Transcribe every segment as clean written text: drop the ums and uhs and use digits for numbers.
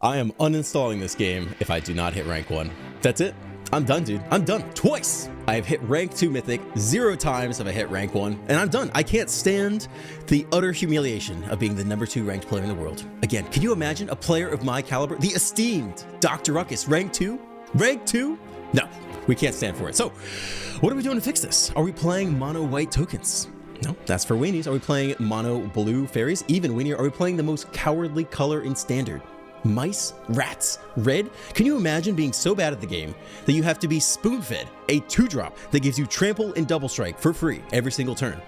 I am uninstalling this game if I do not hit rank 1. That's it. I'm done, dude. I'm done. Twice. I have hit rank 2 Mythic 0 times if I hit rank 1, and I'm done. I can't stand the utter humiliation of being the #2 ranked player in the world. Again, can you imagine a player of my caliber, the esteemed Dr. Ruckus, rank 2? Rank 2? No, we can't stand for it. So, what are we doing to fix this? Are we playing mono white tokens? No, that's for weenies. Are we playing mono blue fairies? Even weenier. Are we playing the most cowardly color in standard? Mice, rats, red? Can you imagine being so bad at the game that you have to be spoon-fed a 2-drop that gives you trample and double strike for free every single turn?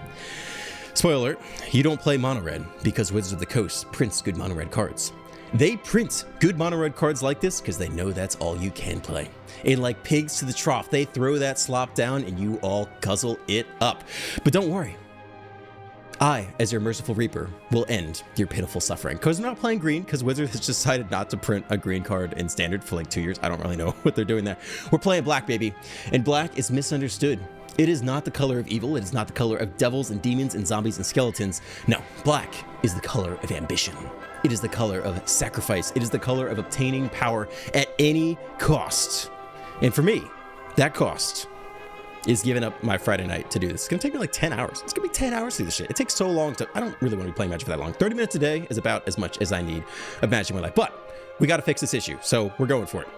Spoiler alert, you don't play mono red because Wizards of the Coast prints good mono red cards. They print good mono red cards like this because they know that's all you can play. And like pigs to the trough, they throw that slop down and you all guzzle it up. But don't worry. I, as your merciful reaper, will end your pitiful suffering. Because we're not playing green, because Wizards has decided not to print a green card in standard for like 2 years. I don't really know what they're doing there. We're playing black, baby. And black is misunderstood. It is not the color of evil. It is not the color of devils and demons and zombies and skeletons. No, black is the color of ambition. It is the color of sacrifice. It is the color of obtaining power at any cost. And for me, that cost is giving up my Friday night to do this. It's gonna take me like 10 hours. It's gonna be 10 hours to do this shit. It takes so long to, I don't really want to be playing Magic for that long. 30 minutes a day is about as much as I need of Magic in my life, but we gotta fix this issue, so we're going for it.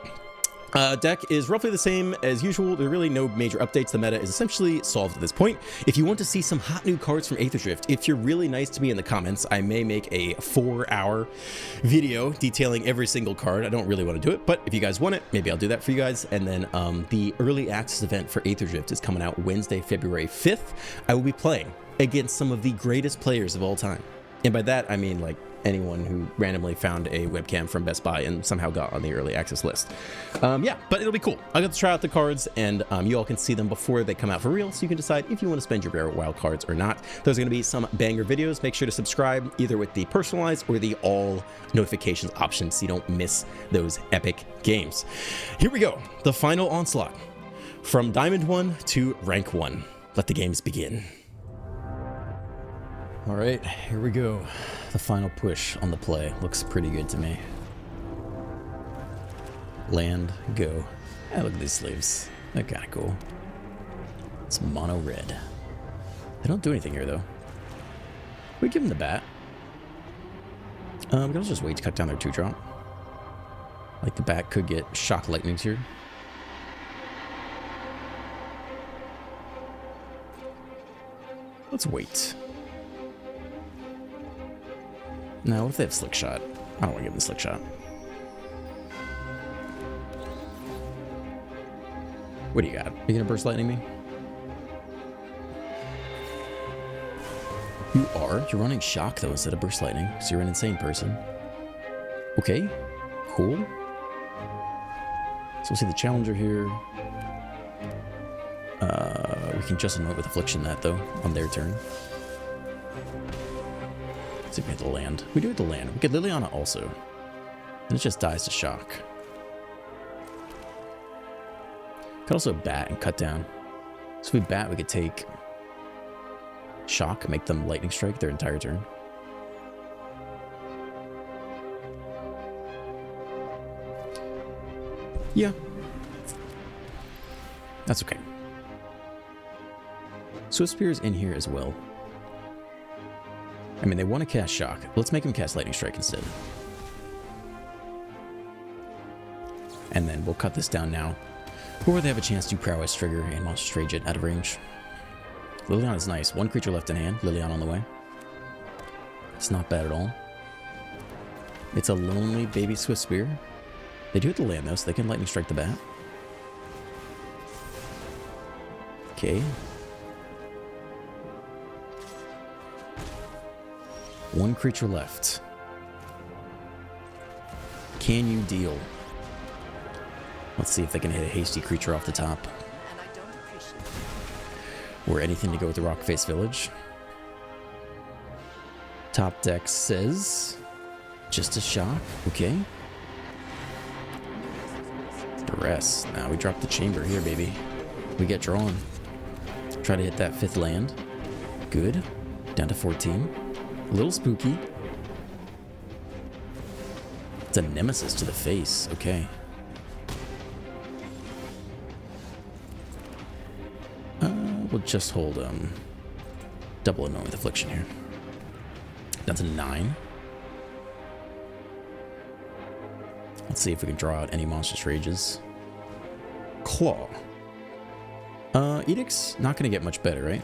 Deck is roughly the same as usual. There are really no major updates. The meta is essentially solved at this point. If you want to see some hot new cards from Aether Drift, if you're really nice to me in the comments, I may make a 4-hour video detailing every single card. I don't really want to do it, but if you guys want it, maybe I'll do that for you guys. And then the early access event for Aether Drift is coming out Wednesday, February 5th. I will be playing against some of the greatest players of all time. And by that, I mean like anyone who randomly found a webcam from Best Buy and somehow got on the early access list. Yeah, but it'll be cool. I'll get to try out the cards, and you all can see them before they come out for real, so you can decide if you want to spend your rare wild cards or not. There's going to be some banger videos. Make sure to subscribe either with the personalized or the all notifications option so you don't miss those epic games. Here we go. The final onslaught. From Diamond 1 to Rank 1. Let the games begin. All right, here we go. The final push on the play. Looks pretty good to me. Land, go. Ah, look at these sleeves. They're kind of cool. It's mono red. They don't do anything here, though. We give them the bat. We can also just wait to cut down their 2-drop. Like the bat could get shock lightnings here. Let's wait. No, what if they have Slick Shot? I don't want to give them Slick Shot. What do you got? Are you going to Burst Lightning me? You are? You're running Shock, though, instead of Burst Lightning, so you're an insane person. Okay, cool. So we'll see the Challenger here. We can just annoy with Affliction that, though, on their turn. Let's see if we hit the land. We do hit the land. We could Liliana also. And it just dies to shock. Could also bat and cut down. So if we bat, we could take shock, make them lightning strike their entire turn. Yeah. That's okay. Swift Spear is in here as well. I mean, they want to cast Shock. Let's make them cast Lightning Strike instead. And then we'll cut this down now. Or they have a chance to Prowess Trigger and Monstrous Rage it out of range. Liliana is nice. 1 creature left in hand. Liliana on the way. It's not bad at all. It's a lonely baby Swift Spear. They do hit the land though, so they can Lightning Strike the bat. Okay. 1 creature left. Can you deal? Let's see if they can hit a hasty creature off the top. Or anything to go with the Rock Face Village. Top deck says just a shock. Okay. Duress. Now we drop the chamber here, baby. We get drawn. Try to hit that 5th land. Good. Down to 14. A little spooky. It's a nemesis to the face. Okay. We'll just hold double Annoying with Affliction here. That's a 9. Let's see if we can draw out any monstrous rages. Claw. Edict's not going to get much better, right?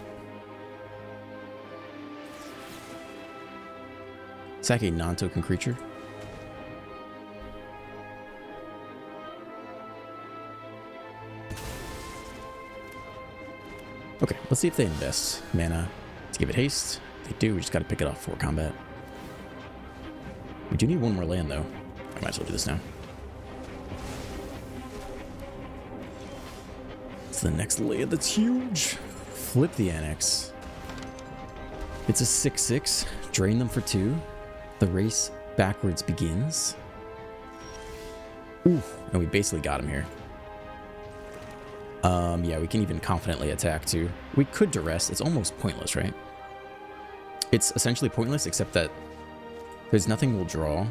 Sack a non-token creature. Okay, let's see if they invest mana to give it haste. If they do, we just got to pick it off for combat. We do need one more land, though. I might as well do this now. It's the next land that's huge. Flip the Annex. It's a 6/6. Drain them for 2. The race backwards begins. Ooh, and we basically got him here. Yeah, we can even confidently attack too. We could duress. It's almost pointless, right? It's essentially pointless, except that there's nothing we'll draw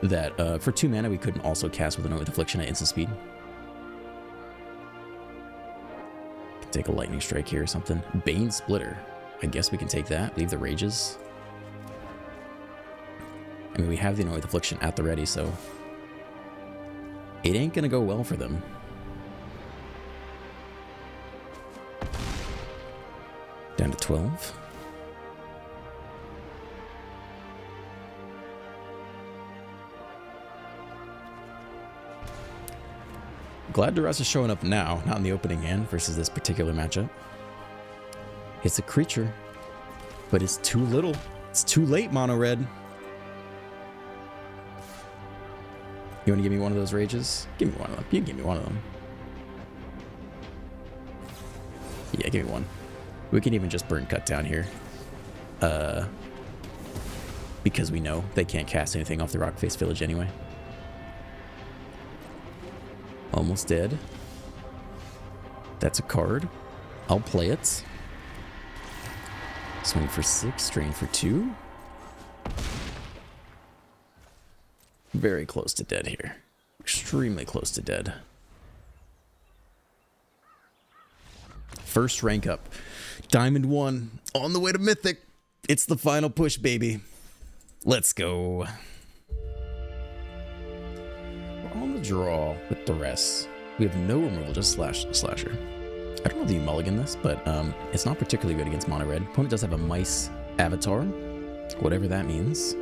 that for 2 mana we couldn't also cast with Annoying with Affliction at instant speed. Can take a Lightning Strike here or something. Bane Splitter. I guess we can take that. Leave the rages. I mean, we have the Annoying with Affliction at the ready, so it ain't gonna go well for them. Down to 12. Glad Duress is showing up now, not in the opening hand versus this particular matchup. It's a creature, but it's too little. It's too late, mono red. You want to give me one of those rages? Give me one of them. You can give me one of them. Yeah, give me one. We can even just burn cut down here. Because we know they can't cast anything off the Rockface Village anyway. Almost dead. That's a card. I'll play it. Swing for 6, drain for 2. Very close to dead here. Extremely close to dead. First rank up. Diamond 1 on the way to Mythic. It's the final push, baby. Let's go. We're on the draw with Duress. We have no removal, just slasher. I don't know if you mulligan this, but it's not particularly good against mono red. Opponent does have a mice avatar, whatever that means.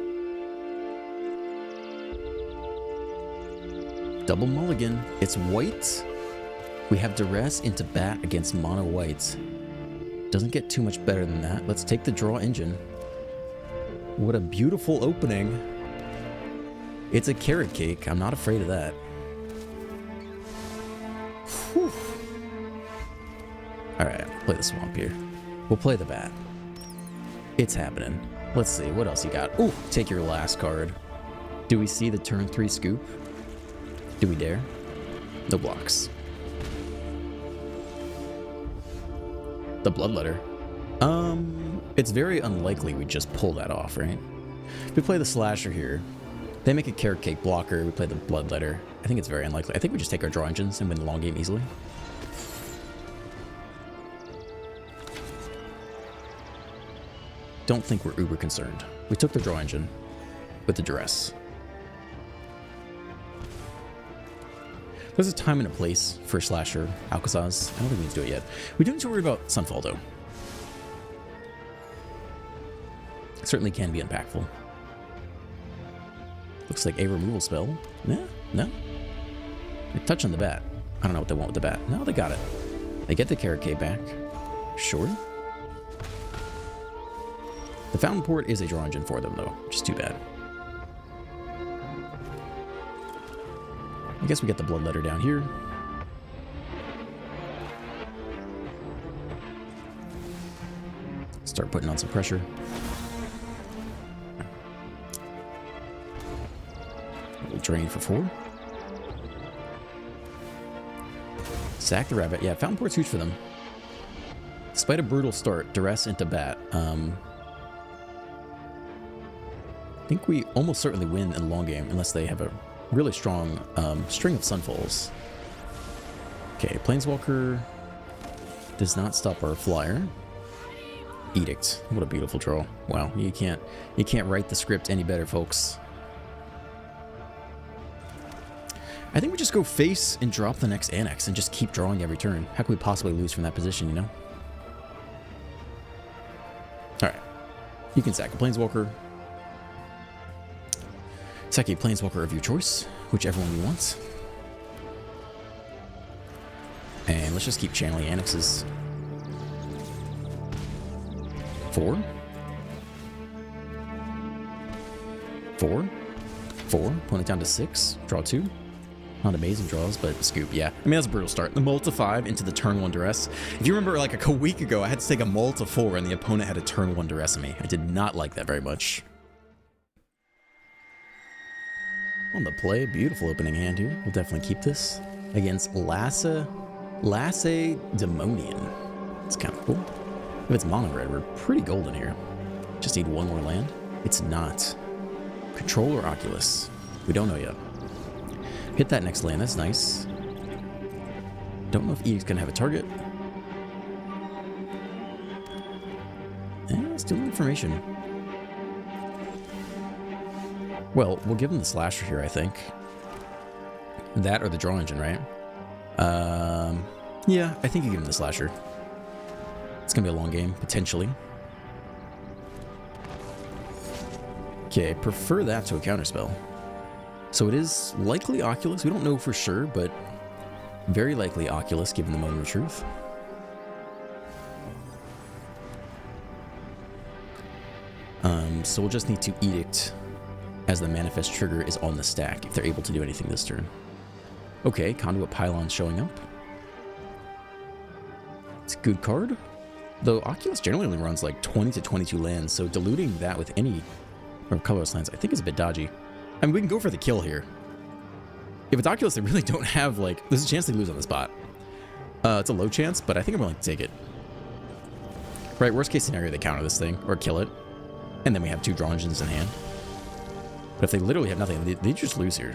Double mulligan. It's white. We have Duress into bat against mono white. Doesn't get too much better than that. Let's take the draw engine. What a beautiful opening. It's a carrot cake. I'm not afraid of that. Whew. Alright, play the swamp here. We'll play the bat. It's happening. Let's see, what else you got? Ooh, take your last card. Do we see the turn 3 scoop? Do we dare? No blocks. The Bloodletter. It's very unlikely we just pull that off, right? If we play the Slasher here, they make a carrot cake blocker, we play the Bloodletter. I think it's very unlikely. I think we just take our draw engines and win the long game easily. Don't think we're uber concerned. We took the draw engine with the Duress. There's a time and a place for Slasher Alcazaz. I don't think we need to do it yet. We do need to worry about Sunfall, though. It certainly can be impactful. Looks like a removal spell. Yeah, no. They touch on the bat. I don't know what they want with the bat. No, they got it. They get the Carrot Cave back. Sure. The Fountain Port is a draw engine for them, though, which is too bad. I guess we get the Bloodletter down here. Start putting on some pressure. We'll drain for 4. Sack the rabbit. Yeah, Fountain Port's huge for them. Despite a brutal start, Duress into bat. I think we almost certainly win in the long game, unless they have a really strong string of Sunfalls. Okay, Planeswalker does not stop our flyer. Edict. What a beautiful draw. Wow, you can't write the script any better, folks. I think we just go face and drop the next Annex and just keep drawing every turn. How can we possibly lose from that position, you know? Alright. You can sack a Planeswalker. Sack a Planeswalker of your choice, whichever one you want. And let's just keep channeling Annexes. 4. 4. 4. Putting it down to 6. Draw 2. Not amazing draws, but scoop, yeah. I mean, that's a brutal start. The mull to 5 into the turn 1 duress. If you remember, like a week ago, I had to take a mull to 4 and the opponent had a turn 1 duress on me. I did not like that very much. On the play, beautiful opening hand here. We'll definitely keep this against Lacedaemonian. It's kind of cool. If it's mono red, we're pretty golden here. Just need one more land. It's not. Control or Oculus? We don't know yet. Hit that next land, that's nice. Don't know if Edict's gonna have a target. Still information. Well, we'll give him the slasher here, I think. That or the draw engine, right? Yeah, I think you give him the slasher. It's gonna be a long game, potentially. Okay, prefer that to a counterspell. So it is likely Oculus. We don't know for sure, but very likely Oculus, given the moment of truth. So we'll just need to Edict as the manifest trigger is on the stack if they're able to do anything this turn. Okay, Conduit Pylon showing up. It's a good card. Though Oculus generally only runs like 20 to 22 lands, so diluting that with any colorless lands I think is a bit dodgy. I mean, we can go for the kill here. If it's Oculus, they really don't have, like, there's a chance they lose on the spot. It's a low chance, but I think I'm willing to take it. Right, worst case scenario, they counter this thing, or kill it. And then we have 2 draw engines in hand. But if they literally have nothing, they just lose here.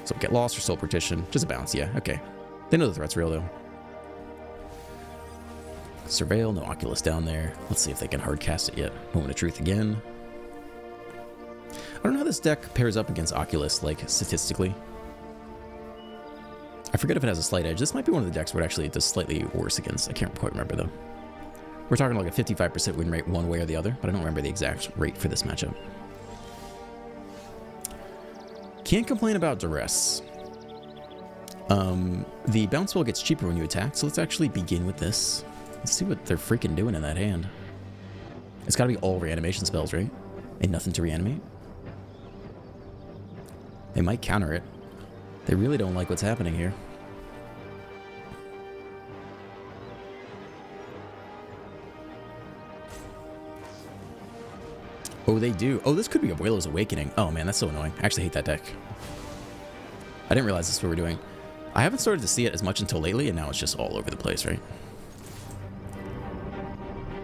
So get lost or soul partition. Just a bounce, yeah, okay. They know the threat's real, though. Surveil, no Oculus down there. Let's see if they can hardcast it yet. Moment of truth again. I don't know how this deck pairs up against Oculus, like, statistically. I forget if it has a slight edge. This might be one of the decks where it actually does slightly worse against. I can't quite remember, though. We're talking like a 55% win rate one way or the other, but I don't remember the exact rate for this matchup. Can't complain about duress. The bounce spell gets cheaper when you attack, so let's actually begin with this. Let's see what they're freaking doing in that hand. It's gotta be all reanimation spells, right? And nothing to reanimate. They might counter it. They really don't like what's happening here. Oh, they do. Oh, this could be Abuelo's Awakening. Oh man, that's so annoying. I actually hate that deck. I didn't realize this is what we're doing. I haven't started to see it as much until lately, and now it's just all over the place, right?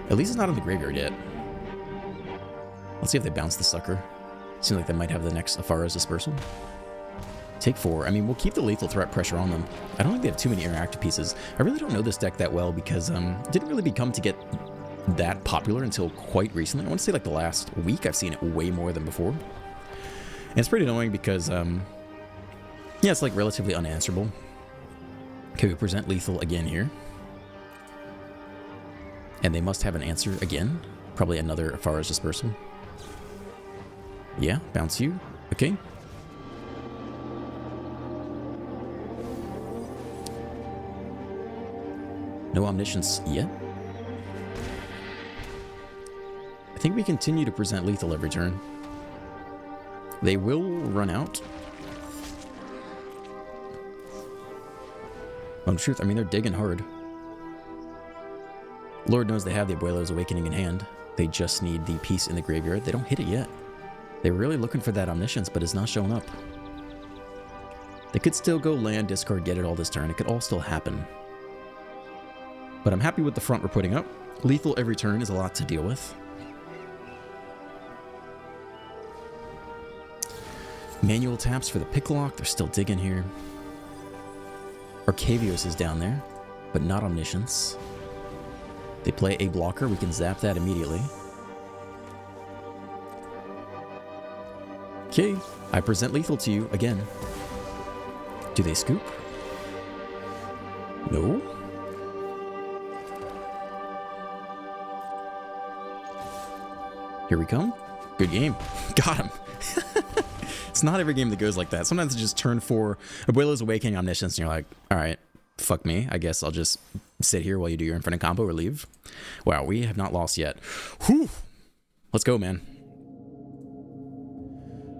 At least it's not in the graveyard yet. Let's see if they bounce the sucker. Seems like they might have the next Afara's Dispersal. Take 4. I mean, we'll keep the lethal threat pressure on them. I don't think they have too many interactive pieces. I really don't know this deck that well because it didn't really become to get that popular until quite recently. I want to say like the last week I've seen it way more than before. And it's pretty annoying because, yeah, it's like relatively unanswerable. Okay, we present lethal again here. And they must have an answer again. Probably another Afara's Dispersal. Yeah, bounce you. Okay. No Omniscience yet. I think we continue to present lethal every turn. They will run out. In truth, I mean, they're digging hard. Lord knows they have the Abuelo's Awakening in hand. They just need the piece in the graveyard. They don't hit it yet. They're really looking for that Omniscience, but it's not showing up. They could still go land, discard, get it all this turn. It could all still happen. But I'm happy with the front we're putting up. Lethal every turn is a lot to deal with. Manual taps for the pick lock. They're still digging here. Arcavios is down there, but not Omniscience. They play a blocker. We can zap that immediately. Okay, I present lethal to you again. Do they scoop? No. Here we come. Good game. Got him. It's not every game that goes like that. Sometimes it's just turn 4, Abuela's Awakening, Omniscience, and you're like, all right, fuck me. I guess I'll just sit here while you do your infinite combo or leave. Wow, we have not lost yet. Whew. Let's go, man.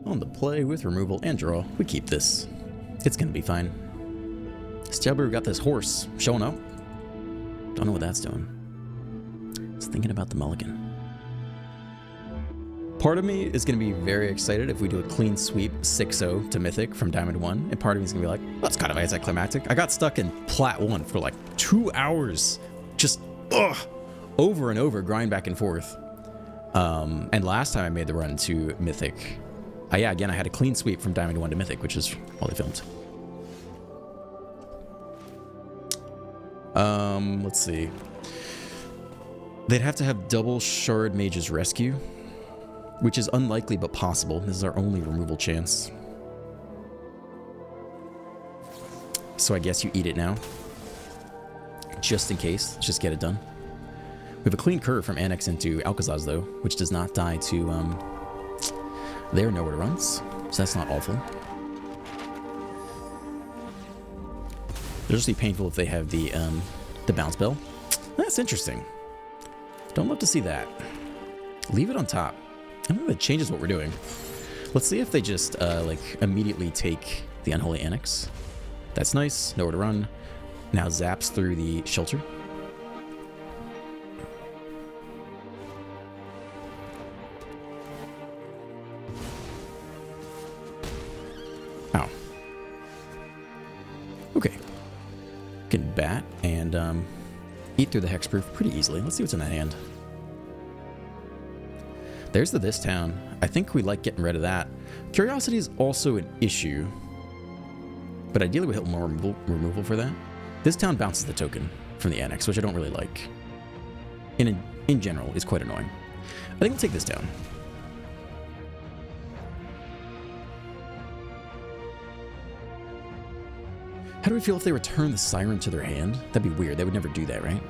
On the play with removal and draw, we keep this. It's gonna be fine. Stelbrew got this horse showing up. Don't know what that's doing. It's thinking about the mulligan. Part of me is going to be very excited if we do a clean sweep 6-0 to Mythic from Diamond 1, and part of me is going to be like, well, that's kind of anticlimactic. I got stuck in Plat 1 for like 2 hours, just over and over, grind back and forth. And last time I made the run to Mythic, yeah, again, I had a clean sweep from Diamond 1 to Mythic, which is all they filmed. Let's see. They'd have to have double Shard Mage's Rescue, which is unlikely but possible. This is our only removal chance. So I guess you eat it now. Just in case. Let's just get it done. We have a clean curve from Annex into Alcazaz, though, which does not die to, There, nowhere to runs. So that's not awful. It'll just be painful if they have the bounce bell. That's interesting. Don't love to see that. Leave it on top. I don't know if it changes what we're doing. Let's see if they just, like, immediately take the Unholy Annex. That's nice. Nowhere to run. Now zaps through the shelter. Ow. Okay. Can bat and, eat through the hexproof pretty easily. Let's see what's in that hand. There's this town. I think we like getting rid of that. Curiosity is also an issue, but ideally we hit more removal for that. This town bounces the token from the annex, which I don't really like. In general, is quite annoying. I think we'll take this down. How do we feel if they return the Siren to their hand? That'd be weird. They would never do that, right?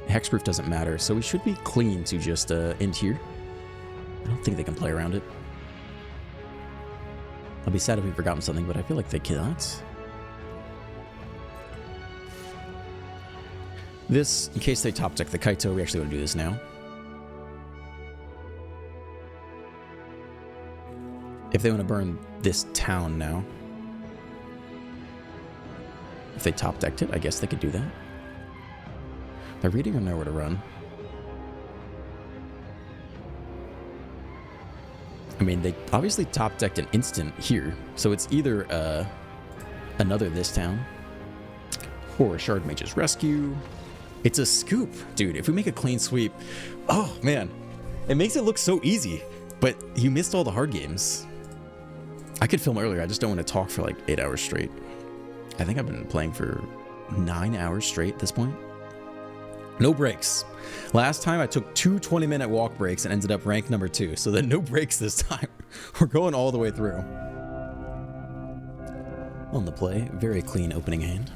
Hexproof doesn't matter, so we should be clean to just end here. I don't think they can play around it. I'll be sad if we've forgotten something, but I feel like they cannot. This, in case they top deck the Kaito, we actually want to do this now. If they want to burn this town now. If they top decked it, I guess they could do that. They're reading or nowhere to run. I mean, they obviously top decked an instant here, so it's either another this town or a Shard Mage's Rescue. It's a scoop, dude. If we make a clean sweep, oh man, it makes it look so easy. But you missed all the hard games. I could film earlier. I just don't want to talk for like 8 hours straight. I think I've been playing for 9 hours straight at this point. No breaks. Last time I took 2 20-minute walk breaks and ended up ranked number 2. So then no breaks this time. We're going all the way through. On the play, very clean opening hand.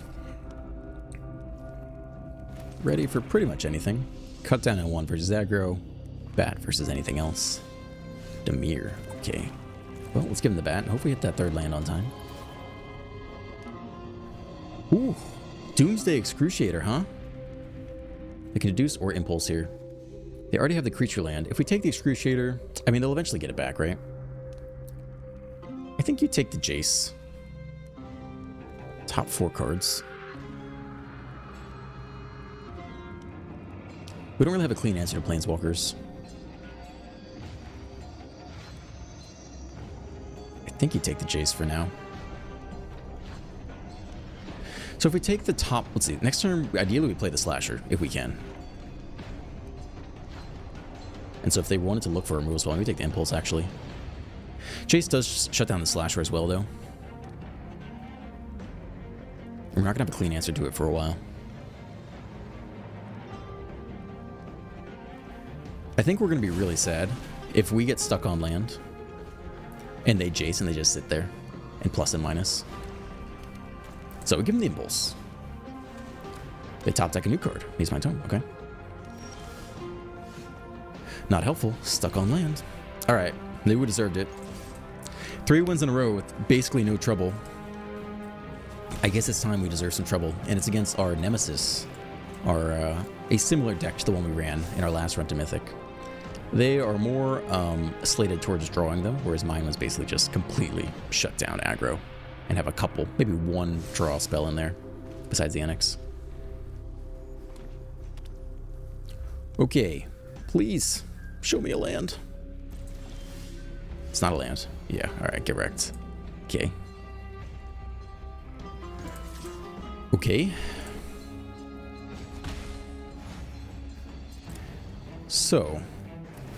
Ready for pretty much anything. Cut down on 1 versus aggro. Bat versus anything else. Demir. Okay. Well, let's give him the bat and hopefully hit that 3rd land on time. Ooh. Doomsday Excruciator, huh? They can deduce or impulse here. They already have the creature land. If we take the Excruciator, I mean, they'll eventually get it back, right? I think you take the Jace. Top 4 cards. We don't really have a clean answer to Planeswalkers. I think you take the Jace for now. So if we take the top, let's see, next turn, ideally we play the Slasher, if we can. And so if they wanted to look for a removal spell, maybe take the impulse, actually. Jace does shut down the slasher as well, though. And we're not going to have a clean answer to it for a while. I think we're going to be really sad if we get stuck on land and they Jace and they just sit there and plus and minus. So we give them the impulse. They top deck a new card. He's my tone. Okay. Not helpful. Stuck on land. All right. They would deserved it. 3 wins in a row with basically no trouble. I guess it's time we deserve some trouble. And it's against our nemesis. A similar deck to the one we ran in our last run to Mythic. They are more slated towards drawing, though, whereas mine was basically just completely shut down aggro and have a couple, maybe one draw spell in there besides the Annex. Okay, please show me a land. It's not a land. Yeah, all right, get wrecked. Okay. Okay. So,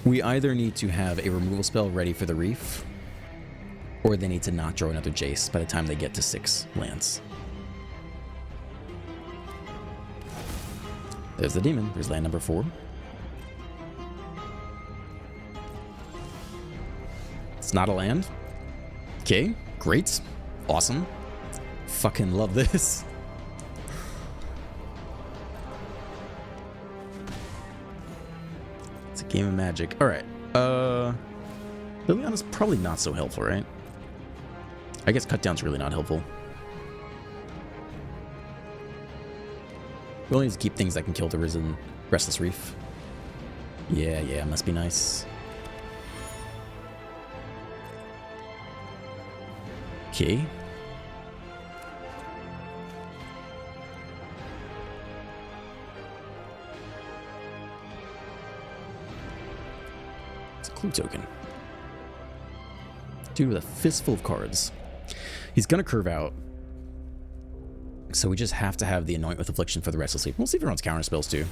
we either need to have a removal spell ready for the Reef, or they need to not draw another Jace by the time they get to 6 lands. There's the demon. There's land number 4. It's not a land. Okay, great. Awesome. Fucking love this. It's a game of Magic. Alright. Liliana's probably not so helpful, right? I guess Cutdown's really not helpful. We only need to keep things that can kill the Risen Restless Reef. Yeah, must be nice. Okay. It's a clue token. Dude with a fistful of cards. He's gonna curve out. So we just have to have the Anoint with Affliction for the Restless Reef. We'll see if he runs counter spells too.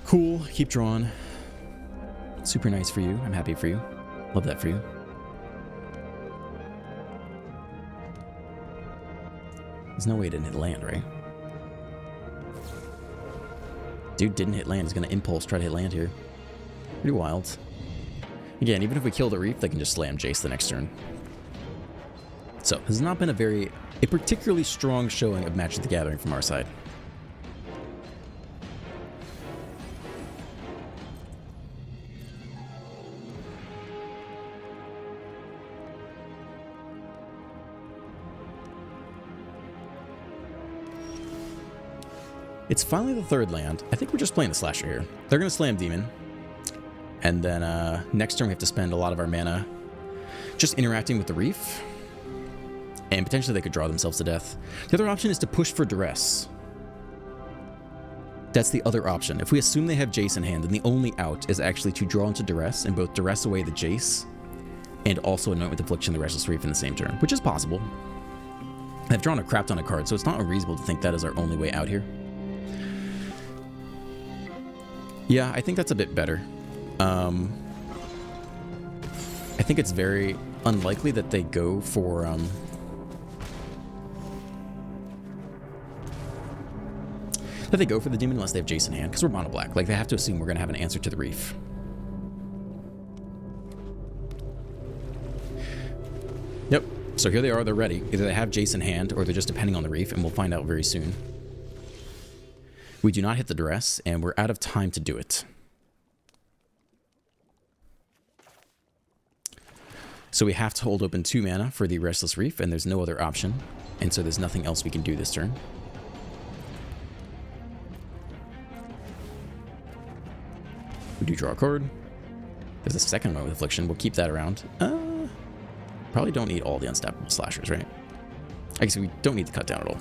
Cool, keep drawing. Super nice for you. I'm happy for you. Love that for you. There's no way it didn't hit land, right? Dude didn't hit land. He's going to impulse, try to hit land here. Pretty wild. Again, even if we kill the Reef, they can just slam Jace the next turn. So, this has not been a particularly strong showing of Magic the Gathering from our side. It's finally the 3rd land. I think we're just playing the Slasher here. They're going to slam Demon. And then next turn we have to spend a lot of our mana just interacting with the Reef. And potentially they could draw themselves to death. The other option is to push for Duress. That's the other option. If we assume they have Jace in hand, then the only out is actually to draw into Duress and both Duress away the Jace and also Anoint with Affliction the Restless Reef in the same turn, which is possible. I've drawn a crap ton of cards, so it's not unreasonable to think that is our only way out here. Yeah, I think that's a bit better. I think it's very unlikely that they go for the Demon unless they have Jace in hand, because we're mono black. Like, they have to assume we're going to have an answer to the Reef. Yep. So here they are. They're ready. Either they have Jace in hand or they're just depending on the Reef, and we'll find out very soon. We do not hit the Duress, and we're out of time to do it. So we have to hold open 2 mana for the Restless Reef, and there's no other option. And so there's nothing else we can do this turn. We do draw a card. There's a second one with Affliction. We'll keep that around. Probably don't need all the unstoppable slashers, right? I guess we don't need the cut down at all.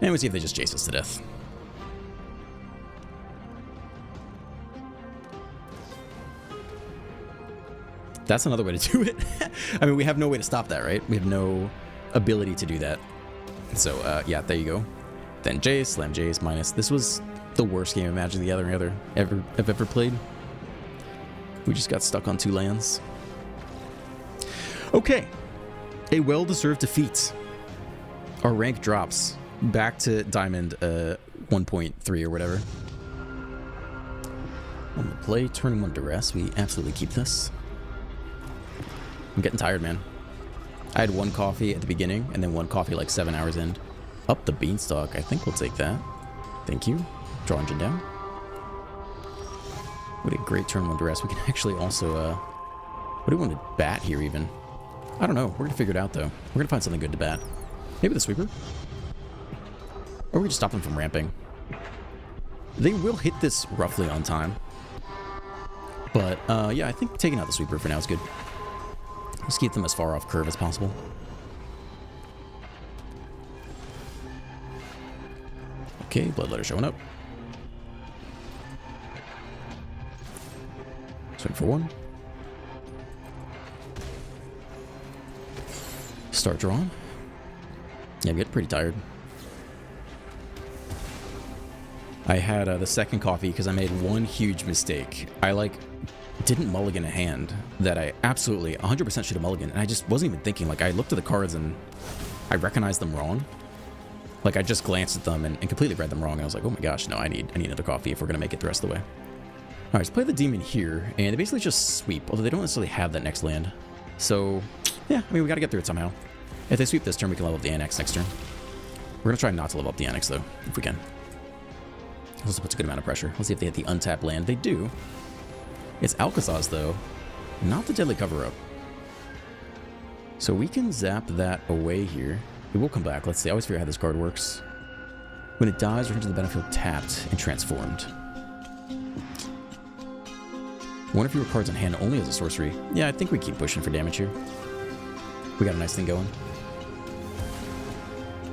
And we see if they just chase us to death. That's another way to do it. I mean, we have no way to stop that, right? We have no ability to do that. So, yeah, there you go. Then Jace, slam Jace, minus. This was the worst game of Magic the Gathering I've ever played. We just got stuck on 2 lands. Okay. A well-deserved defeat. Our rank drops back to Diamond 1.3 or whatever. On the play, turning 1 duress. We absolutely keep this. I'm getting tired, man. I had 1 coffee at the beginning and then 1 coffee like 7 hours in. Up the beanstalk. I think we'll take that. Thank you. Draw engine down. What a great turn 1 duress. We can actually also, what do we want to bat here even? I don't know. We're going to figure it out, though. We're going to find something good to bat. Maybe the sweeper? Or we just stop them from ramping. They will hit this roughly on time. But, yeah, I think taking out the sweeper for now is good. Let's keep them as far off curve as possible. Okay, Bloodletter showing up. Swing for 1. Start drawing. Yeah, I'm getting pretty tired. I had the second coffee because I made 1 huge mistake. I, like, didn't mulligan a hand that I absolutely 100% should have mulliganed. And I just wasn't even thinking. Like, I looked at the cards and I recognized them wrong. Like, I just glanced at them and completely read them wrong. And I was like, oh my gosh, no, I need another coffee if we're going to make it the rest of the way. All right, let's play the demon here. And they basically just sweep, although they don't necessarily have that next land. So, yeah, I mean, we got to get through it somehow. If they sweep this turn, we can level up the Annex next turn. We're going to try not to level up the Annex, though, if we can. This also puts a good amount of pressure. Let's see if they hit the untapped land. They do. It's Alcazaz, though. Not the Deadly Cover-Up. So we can zap that away here. It will come back. Let's see. I always forget how this card works. When it dies, return to the battlefield tapped and transformed. One of your cards on hand only has a sorcery. Yeah, I think we keep pushing for damage here. We got a nice thing going.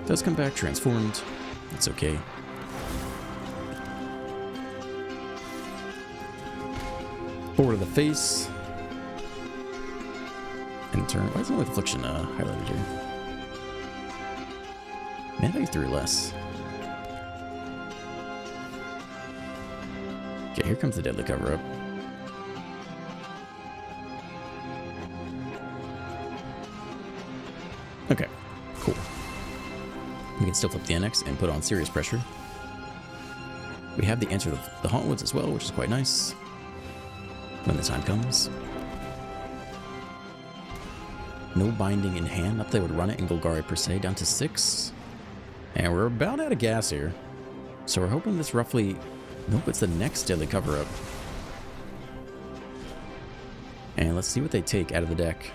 Does come back transformed. It's okay. Forward to the face. And turn. Why is it with Affliction highlighted here? Man, I threw less. Okay, here comes the Deadly Cover-Up. Okay, cool. We can still flip the Annex and put on serious pressure. We have the answer to the Hauntwoods as well, which is quite nice. When the time comes. No binding in hand. Not that they would run it in Golgari per se. Down to 6. And we're about out of gas here. So we're hoping this roughly... Nope, it's the next Deadly Cover-Up. And let's see what they take out of the deck.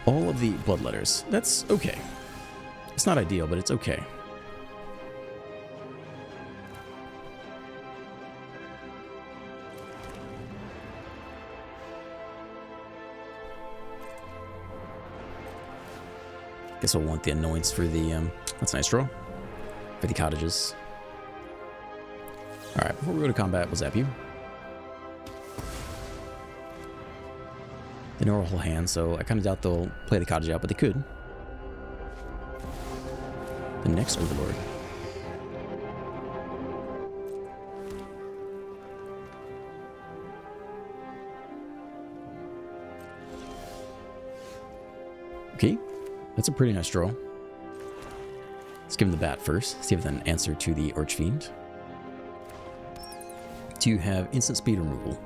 All of the Bloodletters. That's okay. It's not ideal, but it's okay. Guess we'll want the annoyance for the, that's a nice draw. For the cottages. Alright, before we go to combat, we'll zap you. They know our whole hand, so I kind of doubt they'll play the cottage out, but they could. The next Overlord. Okay, that's a pretty nice draw. Let's give him the bat first. See if they have an answer to the Archfiend. Do you have instant speed removal?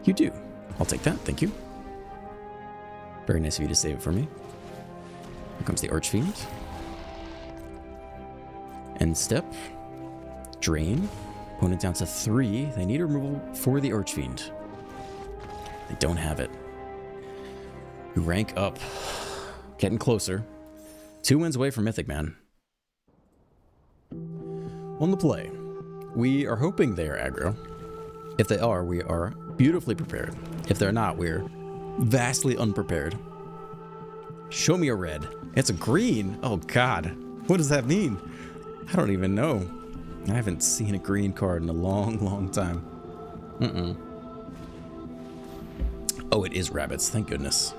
You do. I'll take that, thank you. Very nice of you to save it for me. Here comes the Archfiend. End step. Drain. Opponent down to 3. They need removal for the Archfiend. They don't have it. We rank up. Getting closer. 2 wins away from Mythic, man. On the play. We are hoping they are aggro. If they are, we are beautifully prepared. If they're not, we're vastly unprepared. Show me a red. It's a green. Oh, God. What does that mean? I don't even know. I haven't seen a green card in a long, long time. Oh, it is rabbits. Thank goodness.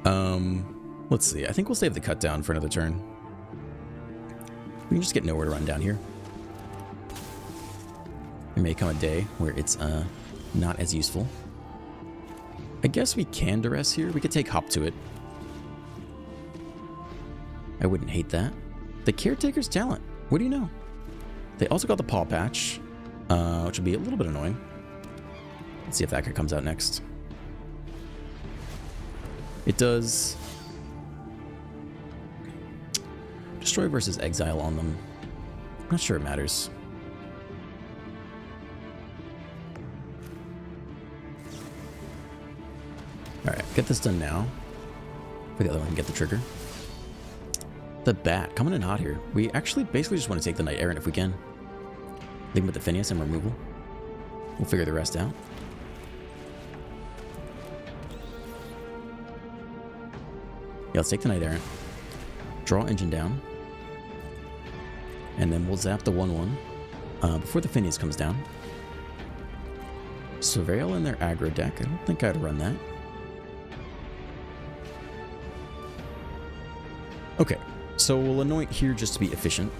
Let's see. I think we'll save the cut down for another turn. We can just get nowhere to run down here. There may come a day where it's not as useful. I guess we can duress here. We could take hop to it. I wouldn't hate that. The Caretaker's Talent. What do you know? They also got the Paw Patch, which would be a little bit annoying. Let's see if that card comes out next. It does destroy versus exile on them. I'm not sure it matters. Alright, get this done now. For the other one, get the trigger. The Bat, coming in hot here. We actually basically just want to take the Knight Errant if we can. Leave him with the Phineas and removal. We'll figure the rest out. Yeah, let's take the Knight Errant. Draw engine down. And then we'll zap the 1/1 before the Phineas comes down. Surveil in their aggro deck. I don't think I'd run that. Okay, so we'll anoint here just to be efficient.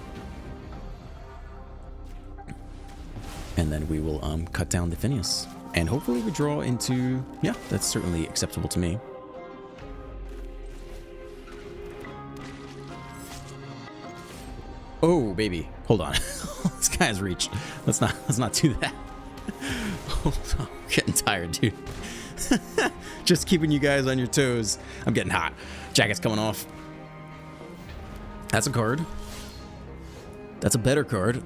And then we will cut down the Phineas. And hopefully we draw into... Yeah, that's certainly acceptable to me. Oh, baby. Hold on. This guy has reach. Let's not do that. Hold on. I'm getting tired, dude. Just keeping you guys on your toes. I'm getting hot. Jacket's coming off. That's a card. That's a better card.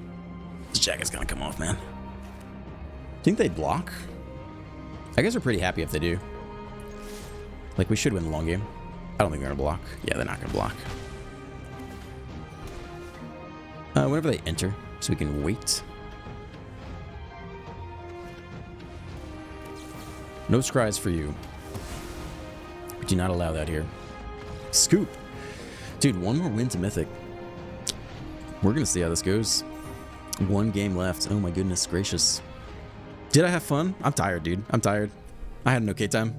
This jacket's gonna come off, man. Think they'd block? I guess we're pretty happy if they do. Like, we should win the long game. I don't think they're gonna block. Yeah, they're not gonna block. Whenever they enter, so we can wait. No scries for you. We do not allow that here. Scoop. Dude, one more win to Mythic. We're going to see how this goes. One game left. Oh my goodness gracious. Did I have fun? I'm tired, dude. I'm tired. I had an okay time.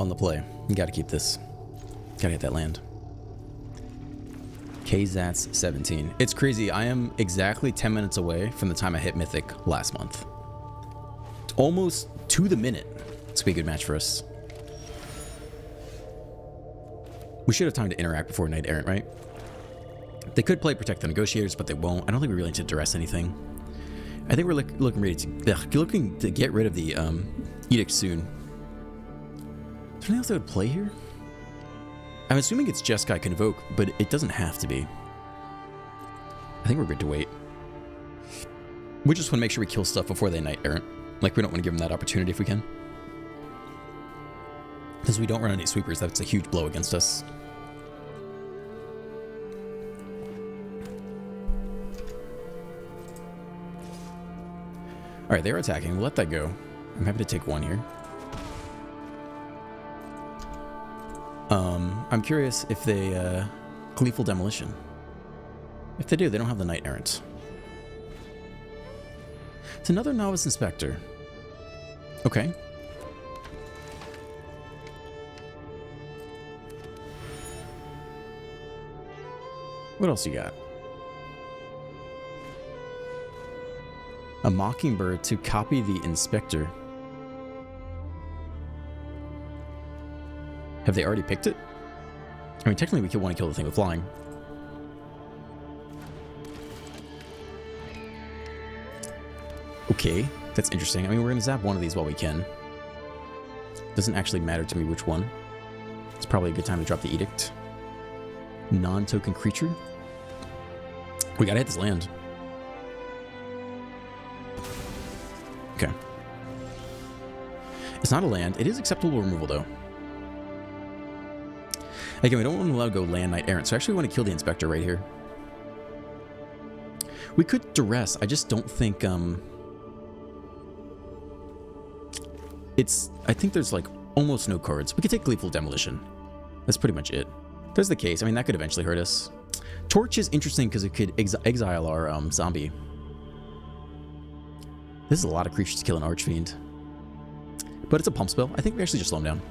On the play. You got to keep this. Got to hit that land. KZAT's 17. It's crazy. I am exactly 10 minutes away from the time I hit Mythic last month. Almost to the minute. It's going to be a good match for us. We should have time to interact before Knight Errant, right? They could play Protect the Negotiators, but they won't. I don't think we really need to duress anything. I think we're looking to get rid of the Edict soon. Is there anything else that would play here? I'm assuming it's Jeskai Convoke, but it doesn't have to be. I think we're good to wait. We just want to make sure we kill stuff before they Knight Errant. Like, we don't want to give them that opportunity if we can. Because we don't run any sweepers, that's a huge blow against us. Alright, they're attacking. We'll let that go. I'm happy to take one here. I'm curious if they Gleeful Demolition. If they do, they don't have the Knight Errant. It's another Novice Inspector. Okay. What else you got? A Mockingbird to copy the Inspector. Have they already picked it? I mean, technically we could want to kill the thing with flying. Okay, that's interesting. I mean, we're going to zap one of these while we can. Doesn't actually matter to me which one. It's probably a good time to drop the Edict. Non-token creature. We gotta hit this land. Okay. It's not a land. It is acceptable removal, though. Again, we don't want to allow to go land Knight Errant, so I actually want to kill the Inspector right here. We could duress. I just don't think, I think there's, like, almost no cards. We could take Gleeful Demolition. That's pretty much it. If that's the case, I mean, that could eventually hurt us. Torch is interesting because it could exile our zombie. This is a lot of creatures to kill an Archfiend. But it's a pump spell. I think we actually just slow him down.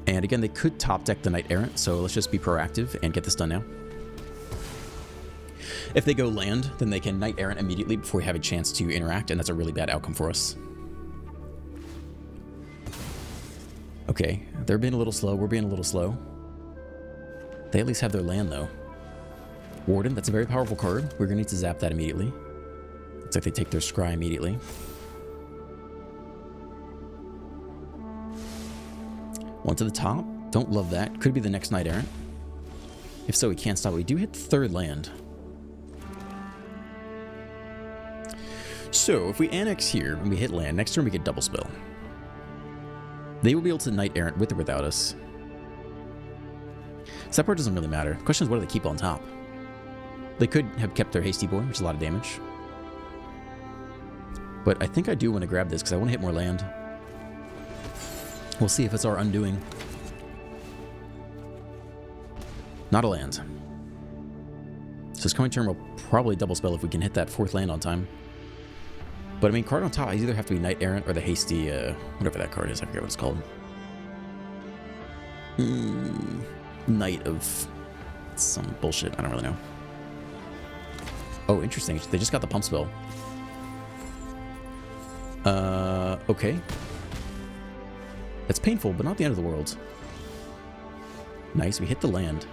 And again, they could top deck the Knight Errant, so let's just be proactive and get this done now. If they go land, then they can Knight Errant immediately before we have a chance to interact, and that's a really bad outcome for us. Okay, they're being a little slow. We're being a little slow. They at least have their land, though. Warden, that's a very powerful card. We're going to need to zap that immediately. Looks like they take their scry immediately. One to the top. Don't love that. Could be the next Knight Errant. If so, we can't stop. We do hit the third land. So, if we annex here and we hit land, next turn we get double spell. They will be able to Knight Errant with or without us. So that part doesn't really matter. The question is, what do they keep on top? They could have kept their Hasty Boy, which is a lot of damage. But I think I do want to grab this because I want to hit more land. We'll see if it's our undoing. Not a land. So this coming turn will probably double spell if we can hit that fourth land on time. But I mean, card on top, I either have to be Knight Errant or the Hasty, whatever that card is. I forget what it's called. Knight of some bullshit. I don't really know. Oh, interesting. They just got the pump spell. Okay. That's painful, but not the end of the world. Nice, we hit the land.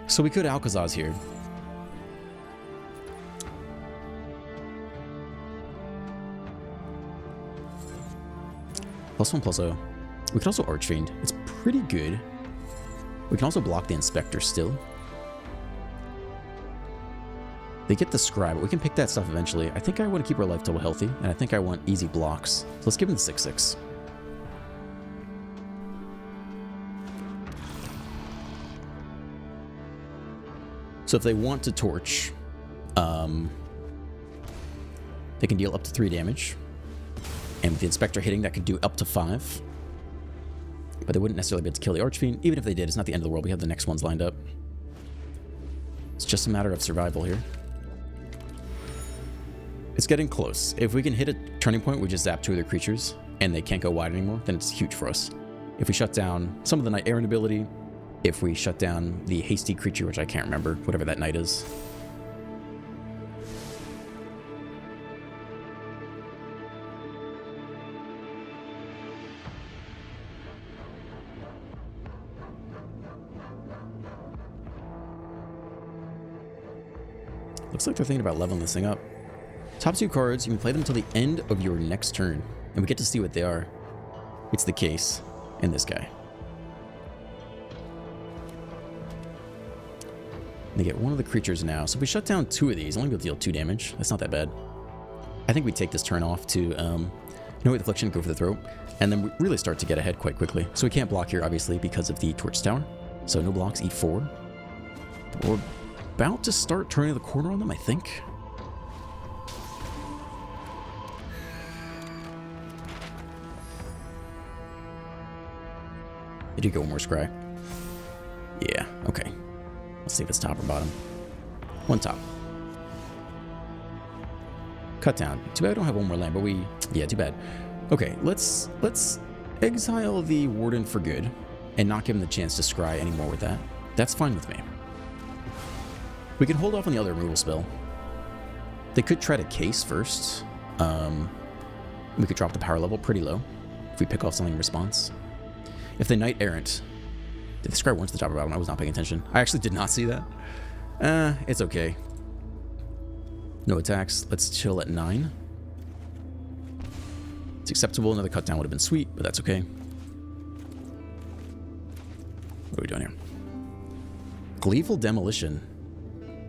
So we could Alcazaz here. +1/+0. We can also Archfiend. It's pretty good. We can also block the Inspector still. They get the Scry, but we can pick that stuff eventually. I think I want to keep our life total healthy, and I think I want easy blocks. So let's give them the 6/6. So if they want to Torch, they can deal up to 3 damage. And with the Inspector hitting, that could do up to 5. But they wouldn't necessarily be able to kill the Archfiend. Even if they did, it's not the end of the world. We have the next ones lined up. It's just a matter of survival here. It's getting close. If we can hit a turning point, we just zap 2 of their creatures, and they can't go wide anymore, then it's huge for us. If we shut down some of the Knight Errant ability, if we shut down the Hasty creature, which I can't remember, whatever that Knight is. Looks like they're thinking about leveling this thing up. Top 2 cards, you can play them until the end of your next turn, and we get to see what they are. It's the Case and this guy. They get one of the creatures now, so if we shut down 2 of these, only we'll deal 2 damage. That's not that bad. I think we take this turn off to, No Affliction, go for the throat, and then we really start to get ahead quite quickly. So we can't block here, obviously, because of the Torch Tower. So no blocks, E4. We're about to start turning the corner on them, I think. They do go one more Scry. Yeah, okay. Let's see if it's top or bottom. One top. Cut down. Too bad I don't have one more land, but we... Yeah, too bad. Okay, let's exile the Warden for good and not give him the chance to scry anymore with that. That's fine with me. We can hold off on the other removal spell. They could try to Case first. We could drop the power level pretty low if we pick off something in response. If they Knight Errant... Did the scry once to the top or bottom? I was not paying attention. I actually did not see that. It's okay. No attacks. Let's chill at 9. It's acceptable. Another cut down would have been sweet, but that's okay. What are we doing here? Gleeful Demolition.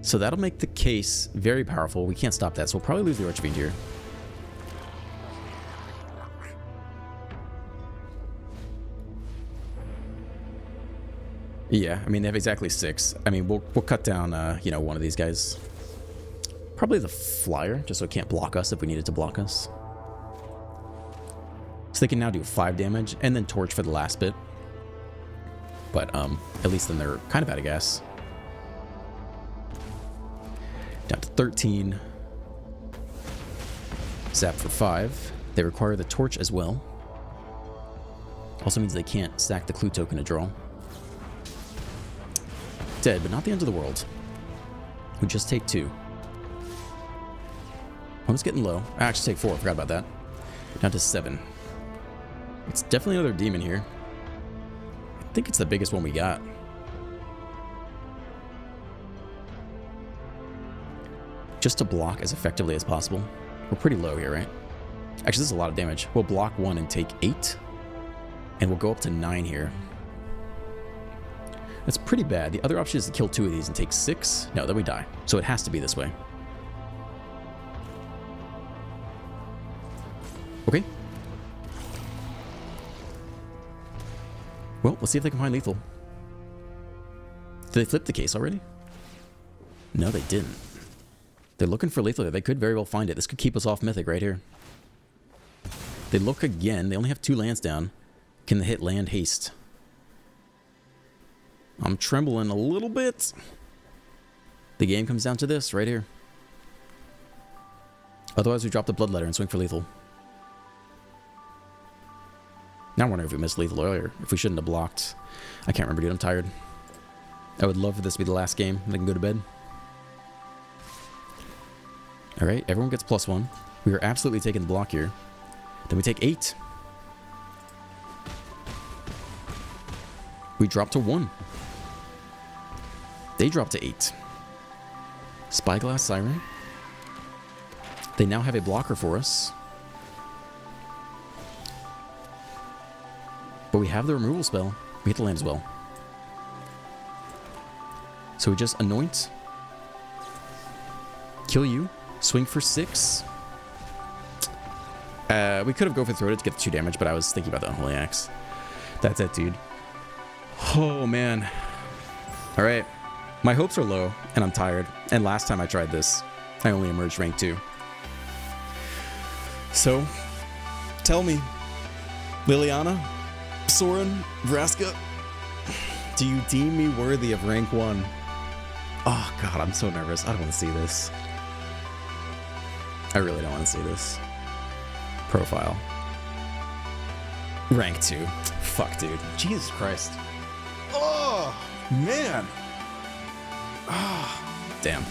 So that'll make the Case very powerful. We can't stop that, so we'll probably lose the Archfiend here. Yeah, I mean, they have exactly 6. I mean, we'll cut down, you know, one of these guys. Probably the Flyer, just so it can't block us if we needed to block us. So they can now do 5 damage, and then Torch for the last bit. But, at least then they're kind of out of gas. Down to 13. Zap for 5. They require the Torch as well. Also means they can't stack the clue token to draw. Dead, but not the end of the world. We just take 2. Home's getting low. I actually take 4. I forgot about that. Down to 7. It's definitely another demon here. I think it's the biggest one we got. Just to block as effectively as possible. We're pretty low here, right? Actually, this is a lot of damage. We'll block 1 and take 8. And we'll go up to 9 here. That's pretty bad. The other option is to kill 2 of these and take 6. No, then we die. So it has to be this way. Okay. Well, let's see if they can find lethal. Did they flip the case already? No, they didn't. They're looking for lethal. They could very well find it. This could keep us off Mythic right here. They look again. They only have 2 lands down. Can they hit land haste? I'm trembling a little bit. The game comes down to this right here. Otherwise, we drop the blood letter and swing for lethal. Now I'm wondering if we missed lethal earlier. If we shouldn't have blocked. I can't remember, dude. I'm tired. I would love for this to be the last game and I can go to bed. Alright, everyone gets +1. We are absolutely taking the block here. Then we take 8. We drop to 1. They drop to 8. Spyglass Siren. They now have a blocker for us. But we have the removal spell. We hit the land as well. So we just anoint. Kill you. Swing for 6. We could have gone for Throated to get the 2 damage, but I was thinking about the Unholy Axe. That's it, dude. Oh, man. Alright. My hopes are low, and I'm tired. And last time I tried this, I only emerged rank 2. So, tell me, Liliana, Soren, Vraska, do you deem me worthy of rank 1? Oh, God, I'm so nervous. I don't want to see this. I really don't want to see this. Profile. Rank 2. Fuck, dude. Jesus Christ. Oh, man. Oh, damn.